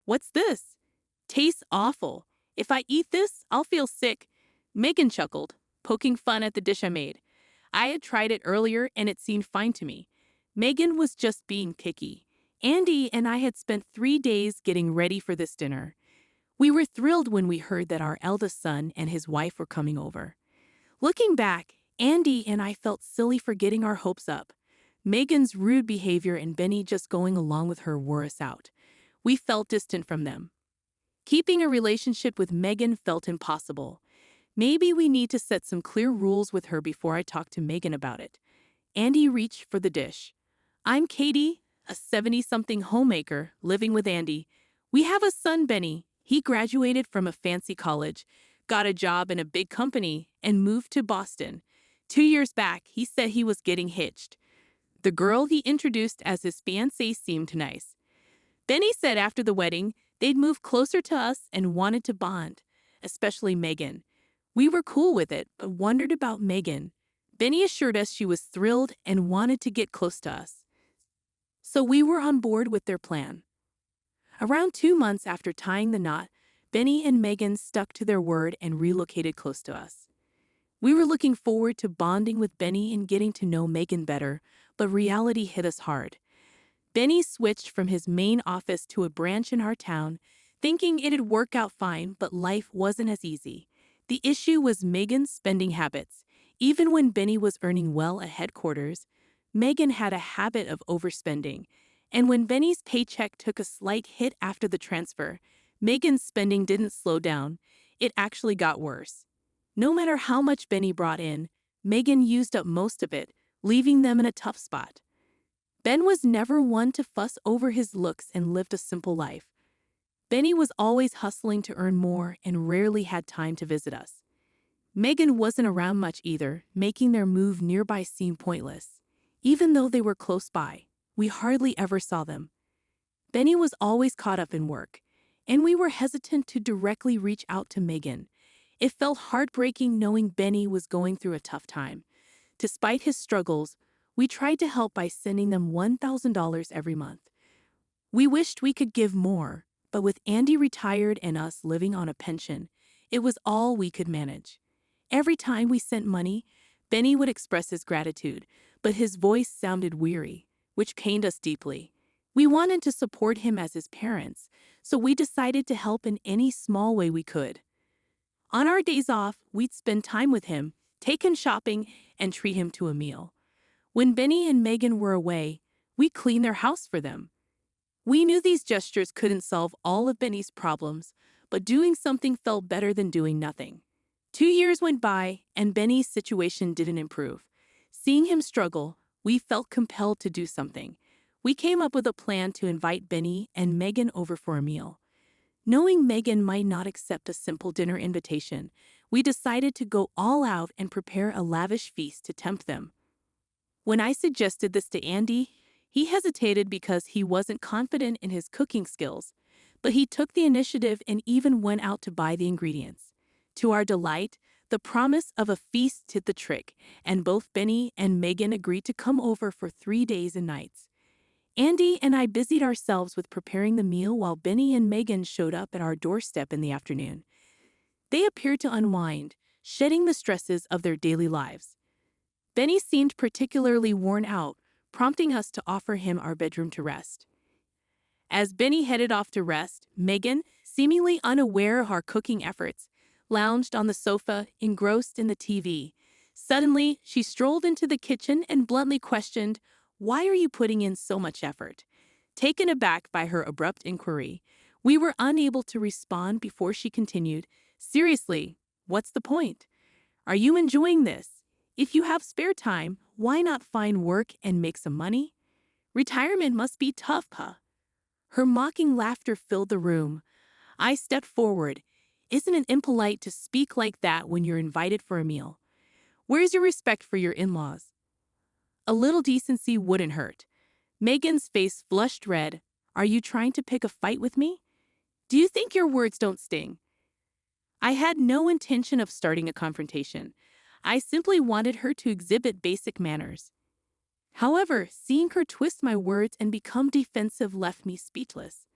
What's this? Tastes awful. If I eat this, I'll feel sick. Megan chuckled, poking fun at the dish I made. I had tried it earlier and it seemed fine to me. Megan was just being picky. Andy and I had spent 3 days getting ready for this dinner. We were thrilled when we heard that our eldest son and his wife were coming over. Looking back, Andy and I felt silly for getting our hopes up. Megan's rude behavior and Benny just going along with her wore us out. We felt distant from them. Keeping a relationship with Megan felt impossible. Maybe we need to set some clear rules with her before I talk to Megan about it. Andy reached for the dish. I'm Katie, a 70-something homemaker living with Andy. We have a son, Benny. He graduated from a fancy college, got a job in a big company, and moved to Boston. 2 years back, he said he was getting hitched. The girl he introduced as his fiancée seemed nice. Benny said after the wedding, they'd move closer to us and wanted to bond, especially Megan. We were cool with it, but wondered about Megan. Benny assured us she was thrilled and wanted to get close to us. So we were on board with their plan. Around 2 months after tying the knot, Benny and Megan stuck to their word and relocated close to us. We were looking forward to bonding with Benny and getting to know Megan better, but reality hit us hard. Benny switched from his main office to a branch in our town, thinking it'd work out fine, but life wasn't as easy. The issue was Megan's spending habits. Even when Benny was earning well at headquarters, Megan had a habit of overspending. And when Benny's paycheck took a slight hit after the transfer, Megan's spending didn't slow down. It actually got worse. No matter how much Benny brought in, Megan used up most of it, leaving them in a tough spot. Ben was never one to fuss over his looks and lived a simple life. Benny was always hustling to earn more and rarely had time to visit us. Megan wasn't around much either, making their move nearby seem pointless. Even though they were close by, we hardly ever saw them. Benny was always caught up in work, and we were hesitant to directly reach out to Megan. It felt heartbreaking knowing Benny was going through a tough time. Despite his struggles, we tried to help by sending them $1,000 every month. We wished we could give more, but with Andy retired and us living on a pension, it was all we could manage. Every time we sent money, Benny would express his gratitude, but his voice sounded weary, which pained us deeply. We wanted to support him as his parents, so we decided to help in any small way we could. On our days off, we'd spend time with him, take him shopping, and treat him to a meal. When Benny and Megan were away, we cleaned their house for them. We knew these gestures couldn't solve all of Benny's problems, but doing something felt better than doing nothing. 2 years went by, and Benny's situation didn't improve. Seeing him struggle, we felt compelled to do something. We came up with a plan to invite Benny and Megan over for a meal. Knowing Megan might not accept a simple dinner invitation, we decided to go all out and prepare a lavish feast to tempt them. When I suggested this to Andy, he hesitated because he wasn't confident in his cooking skills, but he took the initiative and even went out to buy the ingredients. To our delight, the promise of a feast did the trick, and both Benny and Megan agreed to come over for 3 days and nights. Andy and I busied ourselves with preparing the meal while Benny and Megan showed up at our doorstep in the afternoon. They appeared to unwind, shedding the stresses of their daily lives. Benny seemed particularly worn out, prompting us to offer him our bedroom to rest. As Benny headed off to rest, Megan, seemingly unaware of our cooking efforts, lounged on the sofa, engrossed in the TV. Suddenly, she strolled into the kitchen and bluntly questioned, "Why are you putting in so much effort?" Taken aback by her abrupt inquiry, we were unable to respond before she continued, "Seriously, what's the point? Are you enjoying this? If you have spare time, why not find work and make some money? Retirement must be tough, huh?" Her mocking laughter filled the room. I stepped forward. "Isn't it impolite to speak like that when you're invited for a meal? Where's your respect for your in-laws?" A little decency wouldn't hurt. Megan's face flushed red. "Are you trying to pick a fight with me? Do you think your words don't sting?" I had no intention of starting a confrontation. I simply wanted her to exhibit basic manners. However, seeing her twist my words and become defensive left me speechless.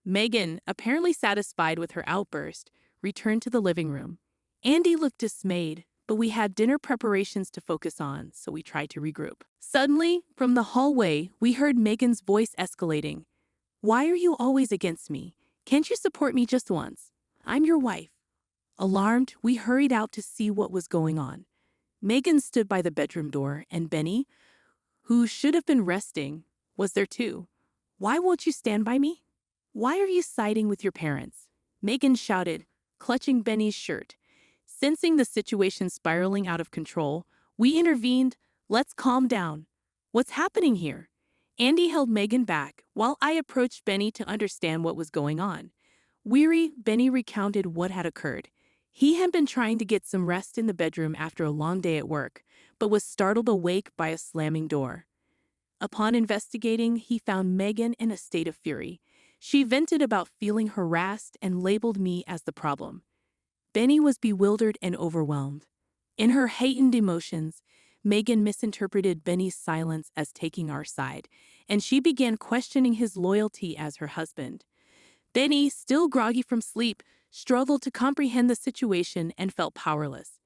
Megan, apparently satisfied with her outburst, returned to the living room. Andy looked dismayed, but we had dinner preparations to focus on, so we tried to regroup. Suddenly, from the hallway, we heard Megan's voice escalating. "Why are you always against me? Can't you support me just once? I'm your wife." Alarmed, we hurried out to see what was going on. Megan stood by the bedroom door, and Benny, who should have been resting, was there too. "Why won't you stand by me? Why are you siding with your parents?" Megan shouted, clutching Benny's shirt. Sensing the situation spiraling out of control, we intervened. "Let's calm down. What's happening here?" Andy held Megan back while I approached Benny to understand what was going on. Weary, Benny recounted what had occurred. He had been trying to get some rest in the bedroom after a long day at work, but was startled awake by a slamming door. Upon investigating, he found Megan in a state of fury. She vented about feeling harassed and labeled me as the problem. Benny was bewildered and overwhelmed. In her heightened emotions, Megan misinterpreted Benny's silence as taking our side, and she began questioning his loyalty as her husband. Benny, still groggy from sleep, struggled to comprehend the situation and felt powerless.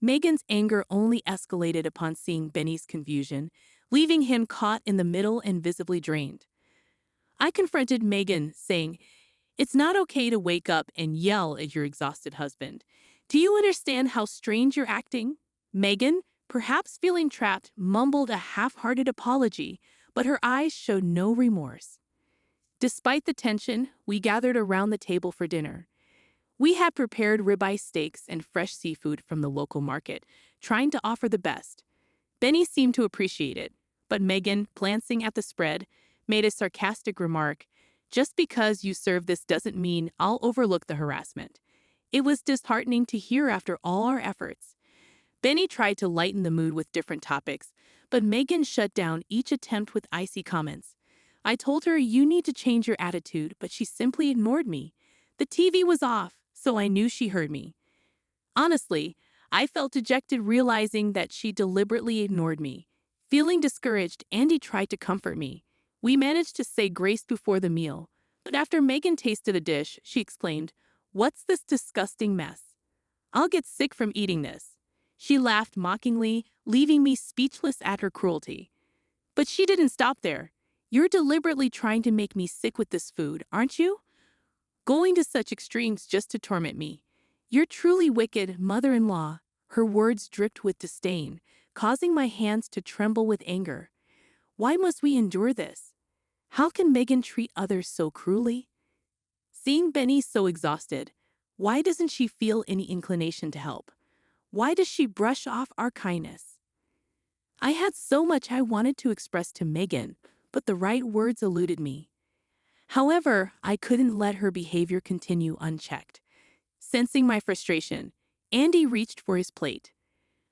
Megan's anger only escalated upon seeing Benny's confusion, leaving him caught in the middle and visibly drained. I confronted Megan, saying, "It's not okay to wake up and yell at your exhausted husband. Do you understand how strange you're acting?" Megan, perhaps feeling trapped, mumbled a half-hearted apology, but her eyes showed no remorse. Despite the tension, we gathered around the table for dinner. We had prepared ribeye steaks and fresh seafood from the local market, trying to offer the best. Benny seemed to appreciate it, but Megan, glancing at the spread, made a sarcastic remark, "Just because you serve this doesn't mean I'll overlook the harassment." It was disheartening to hear after all our efforts. Benny tried to lighten the mood with different topics, but Megan shut down each attempt with icy comments. I told her, "You need to change your attitude," but she simply ignored me. The TV was off, so I knew she heard me. Honestly, I felt dejected realizing that she deliberately ignored me. Feeling discouraged, Andy tried to comfort me. We managed to say grace before the meal, but after Megan tasted a dish, she exclaimed, "What's this disgusting mess? I'll get sick from eating this." She laughed mockingly, leaving me speechless at her cruelty. But she didn't stop there. "You're deliberately trying to make me sick with this food, aren't you? Going to such extremes just to torment me. You're truly wicked, mother-in-law." Her words dripped with disdain, causing my hands to tremble with anger. Why must we endure this? How can Megan treat others so cruelly? Seeing Benny so exhausted, why doesn't she feel any inclination to help? Why does she brush off our kindness? I had so much I wanted to express to Megan, but the right words eluded me. However, I couldn't let her behavior continue unchecked. Sensing my frustration, Andy reached for his plate.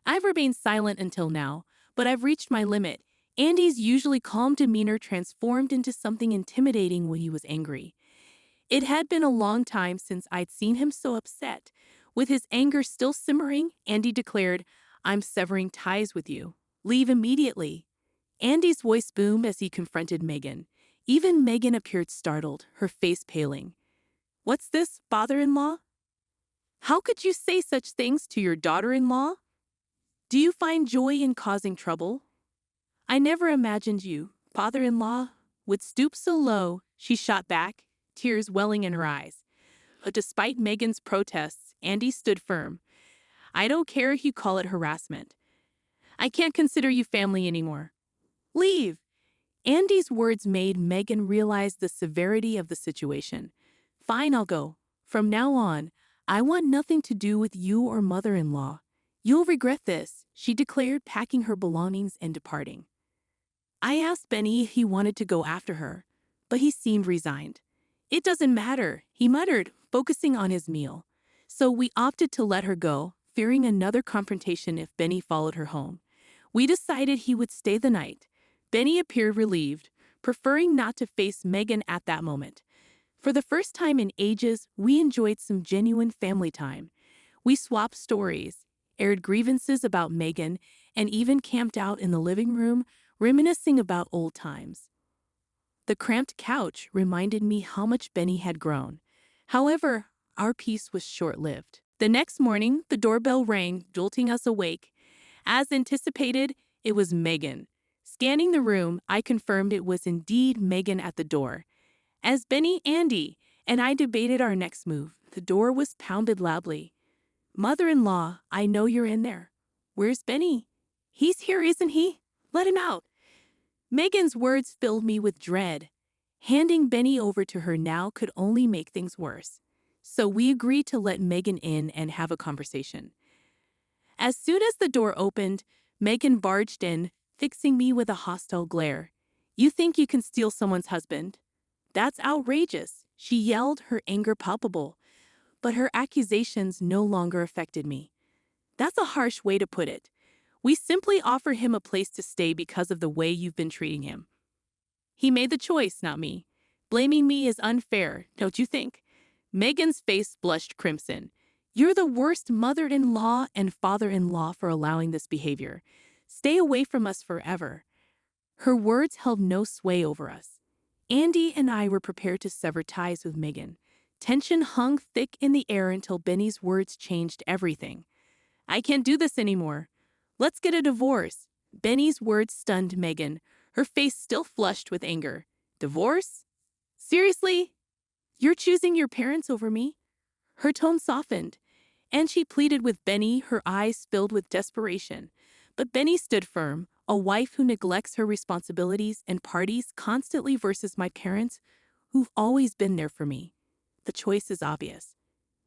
I've remained silent until now, but I've reached my limit. Andy's usually calm demeanor transformed into something intimidating when he was angry. It had been a long time since I'd seen him so upset. With his anger still simmering, Andy declared, "I'm severing ties with you. Leave immediately." Andy's voice boomed as he confronted Megan. Even Megan appeared startled, her face paling. "What's this, father-in-law? How could you say such things to your daughter-in-law? Do you find joy in causing trouble? I never imagined you, father-in-law, would stoop so low," she shot back, tears welling in her eyes. But despite Megan's protests, Andy stood firm. "I don't care if you call it harassment. I can't consider you family anymore. Leave." Andy's words made Megan realize the severity of the situation. "Fine, I'll go. From now on, I want nothing to do with you or mother-in-law. You'll regret this," she declared, packing her belongings and departing. I asked Benny if he wanted to go after her, but he seemed resigned. "It doesn't matter," he muttered, focusing on his meal. So we opted to let her go, fearing another confrontation if Benny followed her home. We decided he would stay the night. Benny appeared relieved, preferring not to face Megan at that moment. For the first time in ages, we enjoyed some genuine family time. We swapped stories, aired grievances about Megan, and even camped out in the living room, reminiscing about old times. The cramped couch reminded me how much Benny had grown. However, our peace was short-lived. The next morning, the doorbell rang, jolting us awake. As anticipated, it was Megan. Scanning the room, I confirmed it was indeed Megan at the door. As Benny, Andy, and I debated our next move, the door was pounded loudly. "Mother-in-law, I know you're in there. Where's Benny?" "He's here, isn't he? Let him out." Megan's words filled me with dread. Handing Benny over to her now could only make things worse. So we agreed to let Megan in and have a conversation. As soon as the door opened, Megan barged in, fixing me with a hostile glare. "You think you can steal someone's husband? That's outrageous," she yelled, her anger palpable. But her accusations no longer affected me. "That's a harsh way to put it. We simply offer him a place to stay because of the way you've been treating him. He made the choice, not me. Blaming me is unfair, don't you think?" Megan's face blushed crimson. "You're the worst mother-in-law and father-in-law for allowing this behavior. Stay away from us forever." Her words held no sway over us. Andy and I were prepared to sever ties with Megan. Tension hung thick in the air until Benny's words changed everything. "I can't do this anymore. Let's get a divorce." Benny's words stunned Megan, her face still flushed with anger. "Divorce? Seriously? You're choosing your parents over me?" Her tone softened, and she pleaded with Benny, her eyes filled with desperation. But Benny stood firm. "A wife who neglects her responsibilities and parties constantly versus my parents, who've always been there for me. The choice is obvious."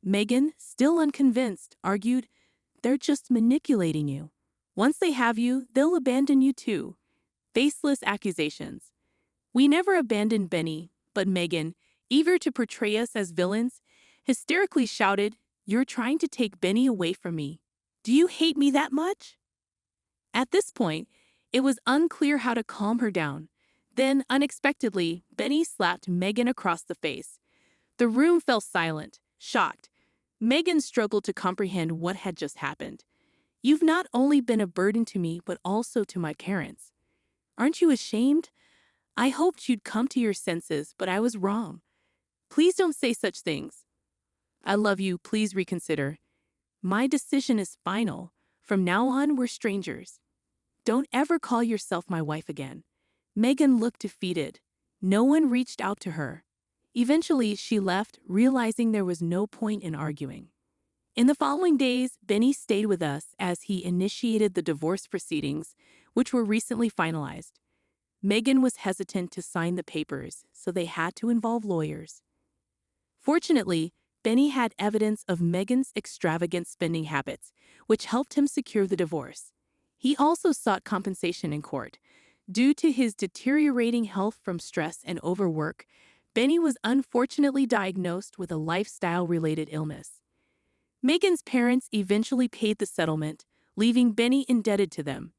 Megan, still unconvinced, argued, "They're just manipulating you. Once they have you, they'll abandon you too." Faceless accusations. We never abandoned Benny, but Megan, eager to portray us as villains, hysterically shouted, "You're trying to take Benny away from me. Do you hate me that much?" At this point, it was unclear how to calm her down. Then, unexpectedly, Benny slapped Megan across the face. The room fell silent, shocked. Megan struggled to comprehend what had just happened. "You've not only been a burden to me, but also to my parents. Aren't you ashamed? I hoped you'd come to your senses, but I was wrong. Please don't say such things. I love you, please reconsider. My decision is final. From now on, we're strangers. Don't ever call yourself my wife again." Megan looked defeated. No one reached out to her. Eventually, she left, realizing there was no point in arguing. In the following days, Benny stayed with us as he initiated the divorce proceedings, which were recently finalized. Megan was hesitant to sign the papers, so they had to involve lawyers. Fortunately, Benny had evidence of Megan's extravagant spending habits, which helped him secure the divorce. He also sought compensation in court. Due to his deteriorating health from stress and overwork, Benny was unfortunately diagnosed with a lifestyle-related illness. Megan's parents eventually paid the settlement, leaving Benny indebted to them.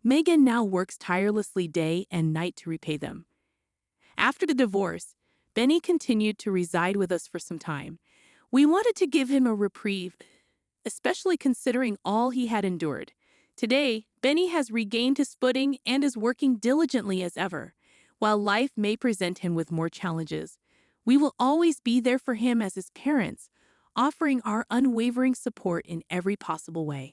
Megan now works tirelessly day and night to repay them. After the divorce, Benny continued to reside with us for some time. We wanted to give him a reprieve, especially considering all he had endured. Today, Benny has regained his footing and is working diligently as ever. While life may present him with more challenges, we will always be there for him as his parents, offering our unwavering support in every possible way.